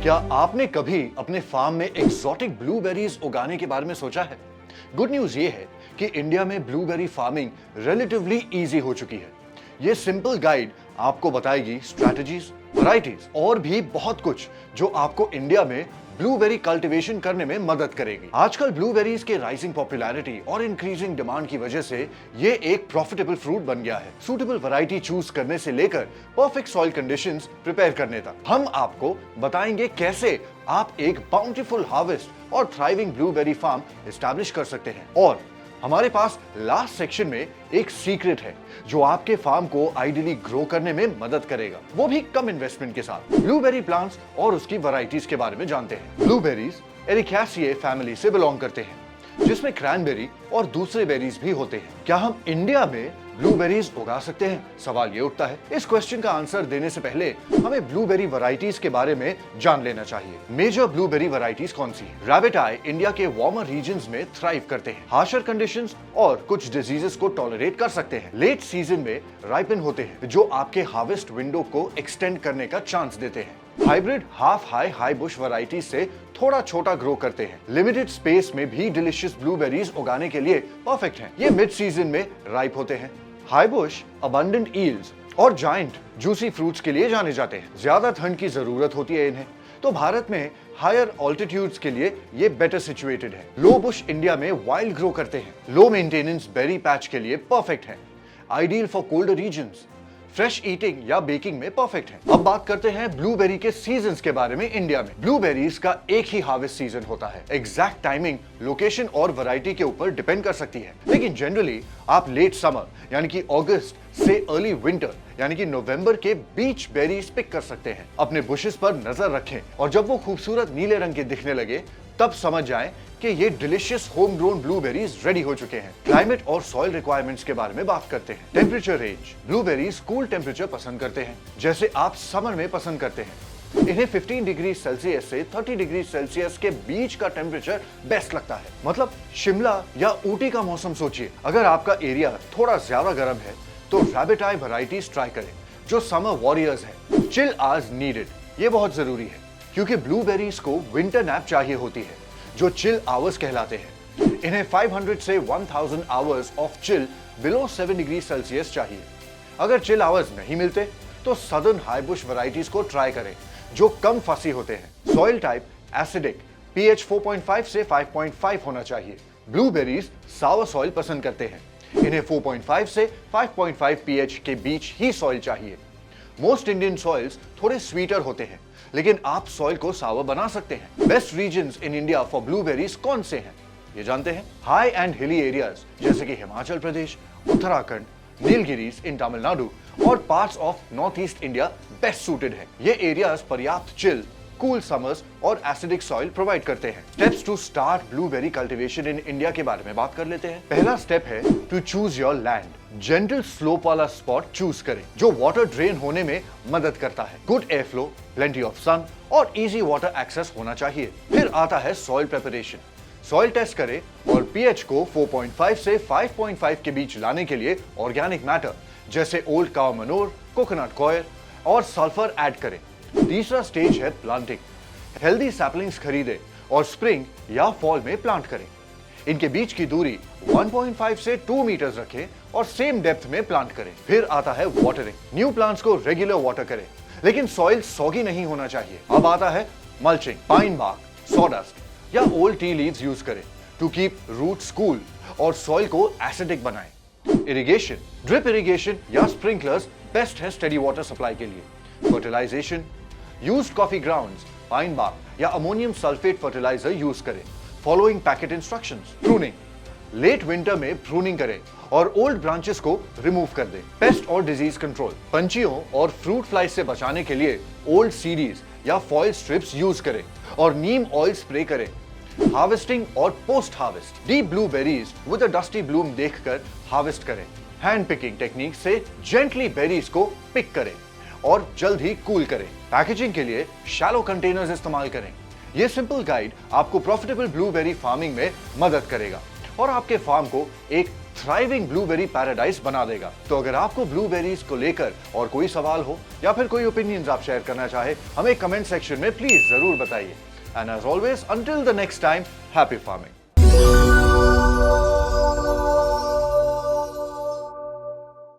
क्या आपने कभी अपने फार्म में एक्सोटिक ब्लूबेरीज उगाने के बारे में सोचा है? गुड न्यूज ये है कि इंडिया में ब्लूबेरी फार्मिंग रिलेटिवली इजी हो चुकी है। ये सिंपल गाइड आपको बताएगी स्ट्रैटेजीज, वैरायटीज और भी बहुत कुछ जो आपको इंडिया में ब्लूबेरी कल्टीवेशन करने में मदद करेगी। आजकल ब्लूबेरीज के राइजिंग पॉपुलैरिटी और इंक्रीजिंग डिमांड की वजह से ये एक प्रॉफिटेबल फ्रूट बन गया है। सूटेबल वैरायटी चूज करने से लेकर परफेक्ट सॉइल कंडीशंस प्रिपेयर करने तक हम आपको बताएंगे कैसे आप एक बाउंटीफुल हार्वेस्ट और थ्राइविंग ब्लूबेरी फार्म एस्टैब्लिश कर सकते हैं। और हमारे पास लास्ट सेक्शन में एक सीक्रेट है जो आपके फार्म को आइडियली ग्रो करने में मदद करेगा, वो भी कम इन्वेस्टमेंट के साथ। ब्लूबेरी प्लांट्स और उसकी वैरायटीज के बारे में जानते हैं। ब्लूबेरीज एरिकेसिए फैमिली से बिलोंग करते हैं, जिसमें क्रैनबेरी और दूसरे बेरीज भी होते हैं। क्या हम इंडिया में ब्लूबेरीज उगा सकते हैं? सवाल ये उठता है। इस क्वेश्चन का आंसर देने से पहले हमें ब्लूबेरी वैरायटीज के बारे में जान लेना चाहिए। मेजर ब्लूबेरी वैरायटीज कौन सी है? रैबिट आई इंडिया के वार्मर रीजन्स में थ्राइव करते हैं, हार्शर कंडीशंस और कुछ डिजीजेस को टॉलरेट कर सकते हैं। लेट सीजन में राइपन होते हैं, जो आपके हार्वेस्ट विंडो को एक्सटेंड करने का चांस देते हैं। Hybrid half high Bush variety से थोड़ा छोटा ग्रो करते हैं। लिमिटेड स्पेस में भी डिलीशियस ब्लूबेरीज उगाने के लिए परफेक्ट हैं। ये मिड सीजन में राइप होते हैं। हाई बुश, अबंडेंट ईल्स और जायंट जूसी फ्रूट्स के लिए जाने जाते हैं। ज्यादा ठंड की जरूरत होती है इन्हें, तो भारत में हायर ऑल्टीट्यूड्स के लिए ये बेटर सिचुएटेड है। लो बुश इंडिया में वाइल्ड ग्रो करते हैं। लो मेंटेनेंस बेरी पैच के लिए परफेक्ट है। Ideal for colder regions, fresh eating या बेकिंग में परफेक्ट है। अब बात करते हैं ब्लूबेरी के सीजन्स के बारे में। इंडिया में ब्लूबेरीज का एक ही हार्वेस्ट सीजन होता है। एग्जैक्ट टाइमिंग लोकेशन और वैरायटी के ऊपर डिपेंड कर सकती है, लेकिन जनरली आप लेट समर यानी कि अगस्त से अर्ली विंटर यानी कि नवंबर के बीच बेरीज पिक कर सकते हैं। अपने बुशेस पर नजर रखें और जब वो खूबसूरत नीले रंग के दिखने लगे तब समझ जाएं कि ये delicious home grown blueberries ready हो चुके हैं। क्लाइमेट और सॉइल रिक्वायरमेंट्स के बारे में बात करते हैं। Temperature range, blueberries cool temperature पसंद करते हैं, जैसे आप समर में पसंद करते हैं। इन्हें 15 डिग्री सेल्सियस से 30 डिग्री सेल्सियस के बीच का टेम्परेचर बेस्ट लगता है। मतलब शिमला या ऊटी का मौसम सोचिए। अगर आपका एरिया थोड़ा ज्यादा गर्म है तो रैबिट आई वैरायटीज ट्राई करें जो समर वॉरियर्स है। चिल आवर्स नीडेड, ये बहुत जरूरी है क्योंकि ब्लूबेरीज को विंटर नैप चाहिए होती है जो चिल आवर्स कहलाते हैं। इन्हें 500 से 1000 hours of chill below 7 degree Celsius चाहिए। अगर चिल आवर्स नहीं मिलते तो सदर्न हाई बुश वैरायटीज को ट्राई करें जो कम फसी होते हैं। सॉइल टाइप एसिडिक, पीएच 4.5 से 5.5 होना चाहिए। ब्लूबेरीज सावर सॉइल पसंद करते हैं। इन्हें 4.5 से 5.5 पीएच के बीच ही सॉइल चाहिए। मोस्ट इंडियन सॉइल्स थोड़े स्वीटर होते हैं, लेकिन आप सॉइल को सावर बना सकते हैं। Best regions in India for blueberries कौन से हैं? ये जानते हैं। हाई एंड हिली एरियाज जैसे कि हिमाचल प्रदेश, उत्तराखंड, नीलगिरीज इन तमिलनाडु और parts of north east India best suited है। ये एरियाज पर्याप्त चिल, कूल समर्स और एसिडिक सॉइल प्रोवाइड करते हैं। Steps to start blueberry cultivation in India के बारे में बात कर लेते हैं। पहला स्टेप है to choose your land. Gentle slope वाला स्पॉट चूज करें जो वाटर ड्रेन होने में मदद करता है। Good air flow, plenty of sun और इजी वाटर एक्सेस होना चाहिए। फिर आता है सॉइल प्रिपरेशन। सॉइल टेस्ट करें और पीएच को 4.5 से 5.5 के बीच लाने के लिए ऑर्गेनिक मैटर जैसे old cow Manor, coconut coir और सल्फर ऐड करें। तीसरा स्टेज है प्लांटिंग। हेल्दी सैपलिंग्स खरीदें और स्प्रिंग या फॉल में प्लांट करें। इनके बीच की दूरी 1.5 से 2 मीटर्स रखें और सेम डेप्थ में प्लांट करें। फिर आता है वाटरिंग। न्यू प्लांट्स को रेगुलर वाटर करें, लेकिन सॉइल सॉगी नहीं होना चाहिए। अब आता है मल्चिंग। पाइन बार्क, सॉडस्ट या ओल्ड टी लीव्स यूज करें टू कीप रूट्स कूल और सॉइल को एसिडिक बनाएं। इरिगेशन, ड्रिप इरिगेशन या स्प्रिंकलर्स बेस्ट है स्टेडी वाटर सप्लाई के लिए। Fertilisation, used coffee grounds, pine bark या अमोनियम सल्फेट फर्टिलाइजर यूज करें following packet instructions. Pruning, late winter में प्रूनिंग करें और ओल्ड ब्रांचेस को रिमूव कर दें। पेस्ट और डिजीज कंट्रोल, पंछियों और फ्रूट फ्लाई से बचाने के लिए ओल्ड सीडीज या फॉइल स्ट्रिप्स यूज करें और नीम ऑयल स्प्रे करें। हार्वेस्टिंग और post harvest, deep blueberries with a dusty Bloom देखकर हार्वेस्ट करें। हैंड पिकिंग टेक्निक से जेंटली बेरीज को पिक करें और जल्द ही कूल करें। पैकेजिंग के लिए शैलो कंटेनर्स इस्तेमाल करें। यह सिंपल गाइड आपको प्रॉफिटेबल ब्लूबेरी फार्मिंग में मदद करेगा और आपके फार्म को एक थ्राइविंग ब्लूबेरी पैराडाइज बना देगा। तो अगर आपको ब्लूबेरीज को लेकर और कोई सवाल हो या फिर कोई ओपिनियंस आप शेयर करना चाहे, हमें कमेंट सेक्शन में प्लीज जरूर बताइए। And as always, until the next time, happy farming.